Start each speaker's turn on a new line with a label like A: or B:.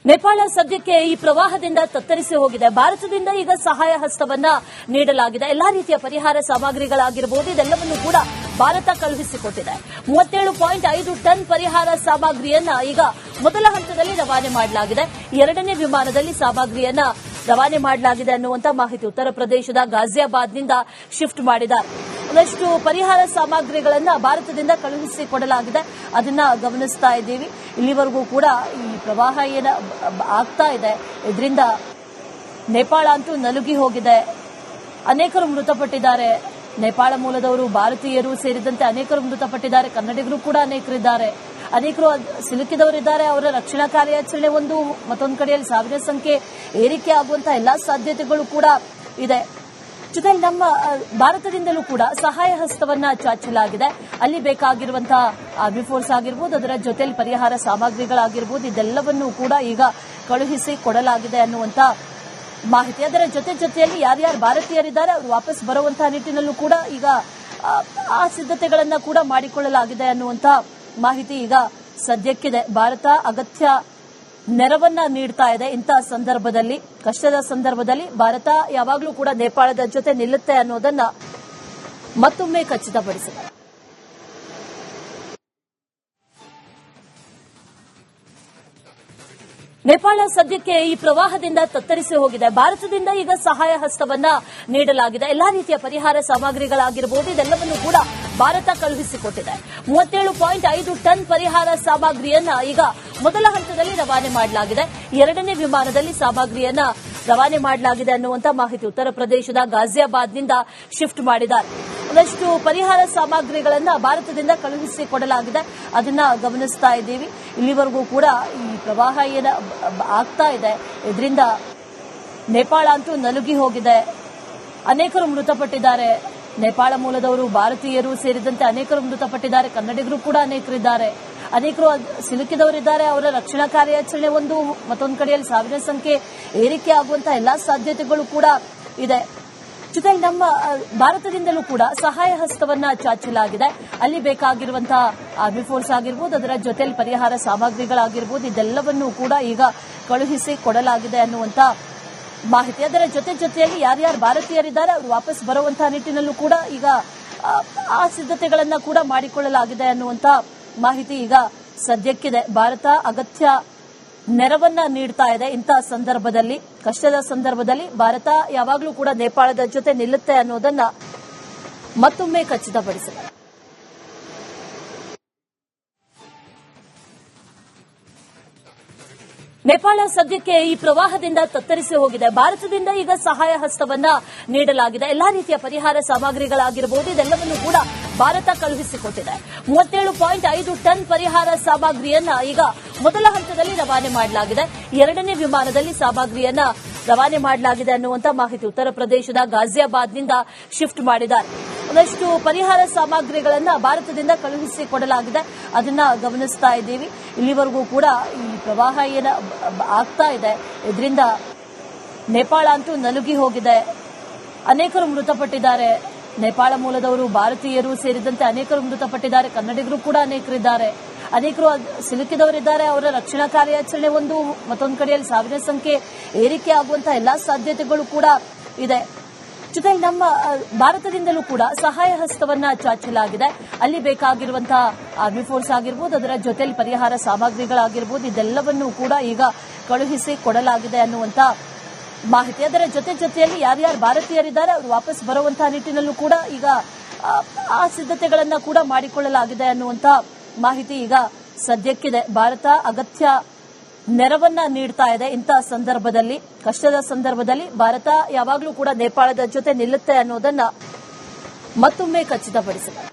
A: ನೇಪಾಳ ಸದ್ಯಕ್ಕೆ ಈ ಪ್ರವಾಹದಿಂದ ತತ್ತರಿಸಿ ಹೋಗಿದೆ. ಭಾರತದಿಂದ ಈಗ ಸಹಾಯ ಹಸ್ತವನ್ನ ನೀಡಲಾಗಿದೆ. ಎಲ್ಲಾ ರೀತಿಯ ಪರಿಹಾರ ಸಾಮಗ್ರಿಗಳಾಗಿರಬಹುದು, ಇದೆಲ್ಲವನ್ನು ಕೂಡ ಭಾರತ ಕಳುಹಿಸಿಕೊಟ್ಟಿದೆ. 37.5 ಟನ್ ಪರಿಹಾರ ಸಾಮಗ್ರಿಯನ್ನ ಈಗ ಮೊದಲ ಹಂತದಲ್ಲಿ ರವಾನೆ ಮಾಡಲಾಗಿದೆ. ಎರಡನೇ ವಿಮಾನದಲ್ಲಿ ಸಾಮಗ್ರಿಯನ್ನ ರವಾನೆ ಮಾಡಲಾಗಿದೆ ಅನ್ನುವಂತ ಮಾಹಿತಿ ಉತ್ತರ ಪ್ರದೇಶದ ಗಾಜಿಯಾಬಾದ್ನಿಂದ ಶಿಫ್ಟ್ ಮಾಡಿದ್ದಾರೆ. ಒಂದಷ್ಟು ಪರಿಹಾರ ಸಾಮಗ್ರಿಗಳನ್ನ ಭಾರತದಿಂದ ಕಳುಹಿಸಿಕೊಡಲಾಗಿದೆ. ಅದನ್ನ ಗಮನಿಸ್ತಾ ಇದ್ದೀವಿ. ಇಲ್ಲಿವರೆಗೂ ಕೂಡ ಈ ಪ್ರವಾಹ ಏನ ಆಗ್ತಾ ಇದೆ, ಇದರಿಂದ ನೇಪಾಳ ಅಂತೂ ನಲುಗಿ ಹೋಗಿದೆ. ಅನೇಕರು ಮೃತಪಟ್ಟಿದ್ದಾರೆ. ನೇಪಾಳ ಮೂಲದವರು, ಭಾರತೀಯರು ಸೇರಿದಂತೆ ಅನೇಕರು ಮೃತಪಟ್ಟಿದ್ದಾರೆ. ಕನ್ನಡಿಗರು ಕೂಡ ಅನೇಕರಿದ್ದಾರೆ. ಅನೇಕರು ಸಿಲುಕಿದವರಿದ್ದಾರೆ. ಅವರ ರಕ್ಷಣಾ ಕಾರ್ಯಾಚರಣೆ ಮತ್ತೊಂದು ಕಡೆಯಲ್ಲಿ ಸಾವಿರ ಸಂಖ್ಯೆ ಏರಿಕೆ ಆಗುವಂತಹ ಎಲ್ಲಾ ಸಾಧ್ಯತೆಗಳು ಕೂಡ ಇದೆ. ಜೊತೆಗೆ ನಮ್ಮ ಭಾರತದಿಂದಲೂ ಕೂಡ ಸಹಾಯ ಹಸ್ತವನ್ನ ಚಾಚಲಾಗಿದೆ. ಅಲ್ಲಿ ಬೇಕಾಗಿರುವಂತಹ ಆರ್ಮಿ ಫೋರ್ಸ್ ಆಗಿರಬಹುದು, ಅದರ ಜೊತೆಯಲ್ಲಿ ಪರಿಹಾರ ಸಾಮಗ್ರಿಗಳಾಗಿರಬಹುದು, ಇದೆಲ್ಲವನ್ನೂ ಕೂಡ ಈಗ ಕಳುಹಿಸಿ ಕೊಡಲಾಗಿದೆ ಅನ್ನುವಂತ ಮಾಹಿತಿ. ಅದರ ಜೊತೆಯಲ್ಲಿ ಯಾರ್ಯಾರು ಭಾರತೀಯರಿದ್ದಾರೆ ಅವರು ವಾಪಸ್ ಬರುವಂತಹ ನಿಟ್ಟಿನಲ್ಲೂ ಕೂಡ ಈಗ ಆ ಸಿದ್ಧತೆಗಳನ್ನ ಕೂಡ ಮಾಡಿಕೊಳ್ಳಲಾಗಿದೆ ಅನ್ನುವಂತ ಮಾಹಿತಿ ಈಗ ಸದ್ಯಕ್ಕಿದೆ. ಭಾರತ ಅಗತ್ಯ ನೆರವನ್ನ ನೀಡ್ತಾ ಇದೆ. ಇಂತಹ ಸಂದರ್ಭದಲ್ಲಿ, ಕಷ್ಟದ ಸಂದರ್ಭದಲ್ಲಿ ಭಾರತ ಯಾವಾಗಲೂ ಕೂಡ ನೇಪಾಳದ ಜೊತೆ ನಿಲ್ಲುತ್ತೆ ಅನ್ನೋದನ್ನ ಮತ್ತೊಮ್ಮೆ ಖಚಿತಪಡಿಸಿದೆ. ನೇಪಾಳ ಸದ್ಯಕ್ಕೆ ಈ ಪ್ರವಾಹದಿಂದ ತತ್ತರಿಸಿ ಹೋಗಿದೆ. ಭಾರತದಿಂದ ಈಗ ಸಹಾಯ ಹಸ್ತವನ್ನ ನೀಡಲಾಗಿದೆ. ಎಲ್ಲಾ ರೀತಿಯ ಪರಿಹಾರ ಸಾಮಗ್ರಿಗಳಾಗಿರಬಹುದು, ಇದೆಲ್ಲವನ್ನು ಕೂಡ ಭಾರತ ಕಳುಹಿಸಿಕೊಟ್ಟಿದೆ. 37.5 ಟನ್ ಪರಿಹಾರ ಸಾಮಗ್ರಿಯನ್ನ ಈಗ ಮೊದಲ ಹಂತದಲ್ಲಿ ರವಾನೆ ಮಾಡಲಾಗಿದೆ. ಎರಡನೇ ವಿಮಾನದಲ್ಲಿ ಸಾಮಗ್ರಿಯನ್ನ ರವಾನೆ ಮಾಡಲಾಗಿದೆ ಅನ್ನುವಂತ ಮಾಹಿತಿ ಉತ್ತರ ಪ್ರದೇಶದ ಗಾಜಿಯಾಬಾದ್ನಿಂದ ಶಿಫ್ಟ್ ಮಾಡಿದ್ದಾರೆ. ಒಂದಷ್ಟು ಪರಿಹಾರ ಸಾಮಗ್ರಿಗಳನ್ನ ಭಾರತದಿಂದ ಕಳುಹಿಸಿಕೊಡಲಾಗಿದೆ. ಅದನ್ನ ಗಮನಿಸ್ತಾ ಇದ್ದೀವಿ. ಇಲ್ಲಿವರೆಗೂ ಕೂಡ ಈ ಪ್ರವಾಹ ಏನ ಆಗ್ತಾ ಇದೆ, ಇದರಿಂದ ನೇಪಾಳ ಅಂತೂ ನಲುಗಿ ಹೋಗಿದೆ. ಅನೇಕರು ಮೃತಪಟ್ಟಿದ್ದಾರೆ. ನೇಪಾಳ ಮೂಲದವರು, ಭಾರತೀಯರು ಸೇರಿದಂತೆ ಅನೇಕರು ಮೃತಪಟ್ಟಿದ್ದಾರೆ. ಕನ್ನಡಿಗರು ಕೂಡ ಅನೇಕರಿದ್ದಾರೆ. ಅನೇಕರು ಸಿಲುಕಿದವರಿದ್ದಾರೆ. ಅವರ ರಕ್ಷಣಾ ಕಾರ್ಯಾಚರಣೆ ಮತ್ತೊಂದು ಕಡೆಯಲ್ಲಿ ಸಾವಿರ ಸಂಖ್ಯೆ ಏರಿಕೆ ಆಗುವಂತಹ ಎಲ್ಲಾ ಸಾಧ್ಯತೆಗಳು ಕೂಡ ಇದೆ. ಜೊತೆಗೆ ನಮ್ಮ ಭಾರತದಿಂದಲೂ ಕೂಡ ಸಹಾಯ ಹಸ್ತವನ್ನ ಚಾಚಲಾಗಿದೆ. ಅಲ್ಲಿ ಬೇಕಾಗಿರುವಂತಹ ಆರ್ಮಿ ಫೋರ್ಸ್ ಆಗಿರಬಹುದು, ಅದರ ಜೊತೆಯಲ್ಲಿ ಪರಿಹಾರ ಸಾಮಗ್ರಿಗಳಾಗಿರಬಹುದು, ಇದೆಲ್ಲವನ್ನೂ ಕೂಡ ಈಗ ಕಳುಹಿಸಿ ಕೊಡಲಾಗಿದೆ ಅನ್ನುವಂತ ಮಾಹಿತಿ. ಅದರ ಜೊತೆಯಲ್ಲಿ ಯಾರ್ಯಾರು ಭಾರತೀಯರಿದ್ದಾರೆ ಅವರು ವಾಪಸ್ ಬರುವಂತಹ ನಿಟ್ಟಿನಲ್ಲೂ ಕೂಡ ಈಗ ಆ ಸಿದ್ಧತೆಗಳನ್ನ ಕೂಡ ಮಾಡಿಕೊಳ್ಳಲಾಗಿದೆ ಅನ್ನುವಂತ ಮಾಹಿತಿ ಈಗ ಸದ್ಯಕ್ಕಿದೆ. ಭಾರತ ಅಗತ್ಯ ನೆರವನ್ನ ನೀಡ್ತಾ ಇದೆ. ಇಂತಹ ಸಂದರ್ಭದಲ್ಲಿ, ಕಷ್ಟದ ಸಂದರ್ಭದಲ್ಲಿ ಭಾರತ ಯಾವಾಗಲೂ ಕೂಡ ನೇಪಾಳದ ಜೊತೆ ನಿಲ್ಲುತ್ತೆ ಅನ್ನೋದನ್ನ ಮತ್ತೊಮ್ಮೆ ಖಚಿತಪಡಿಸಿದೆ. ನೇಪಾಳ ಸದ್ಯಕ್ಕೆ ಈ ಪ್ರವಾಹದಿಂದ ತತ್ತರಿಸಿ ಹೋಗಿದೆ. ಭಾರತದಿಂದ ಈಗ ಸಹಾಯ ಹಸ್ತವನ್ನ ನೀಡಲಾಗಿದೆ. ಎಲ್ಲಾ ರೀತಿಯ ಪರಿಹಾರ ಸಾಮಗ್ರಿಗಳಾಗಿರಬಹುದು, ಇದೆಲ್ಲವನ್ನು ಕೂಡ ಭಾರತ ಕಳುಹಿಸಿಕೊಟ್ಟಿದೆ. 37.5 ಟನ್ ಪರಿಹಾರ ಸಾಮಗ್ರಿಯನ್ನ ಈಗ ಮೊದಲ ಹಂತದಲ್ಲಿ ರವಾನೆ ಮಾಡಲಾಗಿದೆ. ಎರಡನೇ ವಿಮಾನದಲ್ಲಿ ಸಾಮಗ್ರಿಯನ್ನ ರವಾನೆ ಮಾಡಲಾಗಿದೆ ಅನ್ನುವಂತ ಮಾಹಿತಿ ಉತ್ತರ ಪ್ರದೇಶದ ಗಾಜಿಯಾಬಾದ್ನಿಂದ ಶಿಫ್ಟ್ ಮಾಡಿದ್ದಾರೆ. ಒಂದಷ್ಟು ಪರಿಹಾರ ಸಾಮಗ್ರಿಗಳನ್ನ ಭಾರತದಿಂದ ಕಳುಹಿಸಿಕೊಡಲಾಗಿದೆ. ಅದನ್ನ ಗಮನಿಸ್ತಾ ಇದ್ದೀವಿ. ಇಲ್ಲಿವರೆಗೂ ಕೂಡ ಈ ಪ್ರವಾಹ ಏನ ಆಗ್ತಾ ಇದೆ, ಇದರಿಂದ ನೇಪಾಳ ಅಂತೂ ನಲುಗಿ ಹೋಗಿದೆ. ಅನೇಕರು ಮೃತಪಟ್ಟಿದ್ದಾರೆ. ನೇಪಾಳ ಮೂಲದವರು, ಭಾರತೀಯರು ಸೇರಿದಂತೆ ಅನೇಕರು ಮೃತಪಟ್ಟಿದ್ದಾರೆ. ಕನ್ನಡಿಗರು ಕೂಡ ಅನೇಕರಿದ್ದಾರೆ. ಅನೇಕರು ಸಿಲುಕಿದವರಿದ್ದಾರೆ. ಅವರ ರಕ್ಷಣಾ ಕಾರ್ಯಾಚರಣೆ ಮತ್ತೊಂದು ಕಡೆಯಲ್ಲಿ ಸಾವಿರ ಸಂಖ್ಯೆ ಏರಿಕೆ ಆಗುವಂತಹ ಎಲ್ಲಾ ಸಾಧ್ಯತೆಗಳು ಕೂಡ ಇದೆ. ಜೊತೆಗೆ ನಮ್ಮ ಭಾರತದಿಂದಲೂ ಕೂಡ ಸಹಾಯ ಹಸ್ತವನ್ನ ಚಾಚಲಾಗಿದೆ. ಅಲ್ಲಿ ಬೇಕಾಗಿರುವಂತಹ ಆರ್ಮಿ ಫೋರ್ಸ್ ಆಗಿರಬಹುದು, ಅದರ ಜೊತೆಯಲ್ಲಿ ಪರಿಹಾರ ಸಾಮಗ್ರಿಗಳಾಗಿರಬಹುದು, ಇದೆಲ್ಲವನ್ನೂ ಕೂಡ ಈಗ ಕಳುಹಿಸಿ ಕೊಡಲಾಗಿದೆ ಅನ್ನುವಂತ ಮಾಹಿತಿ. ಅದರ ಜೊತೆಯಲ್ಲಿ ಯಾರ್ಯಾರು ಭಾರತೀಯರಿದ್ದಾರೆ ಅವರು ವಾಪಸ್ ಬರುವಂತಹ ನಿಟ್ಟಿನಲ್ಲೂ ಕೂಡ ಈಗ ಆ ಸಿದ್ಧತೆಗಳನ್ನ ಕೂಡ ಮಾಡಿಕೊಳ್ಳಲಾಗಿದೆ ಅನ್ನುವಂತ ಮಾಹಿತಿ ಈಗ ಸದ್ಯಕ್ಕಿದೆ. ಭಾರತ ಅಗತ್ಯ ನೆರವನ್ನ ನೀಡ್ತಾ ಇದೆ. ಇಂತಹ ಸಂದರ್ಭದಲ್ಲಿ, ಕಷ್ಟದ ಸಂದರ್ಭದಲ್ಲಿ ಭಾರತ ಯಾವಾಗಲೂ ಕೂಡ ನೇಪಾಳದ ಜೊತೆ ನಿಲ್ಲುತ್ತೆ ಅನ್ನೋದನ್ನ ಮತ್ತೊಮ್ಮೆ ಖಚಿತಪಡಿಸಿದೆ.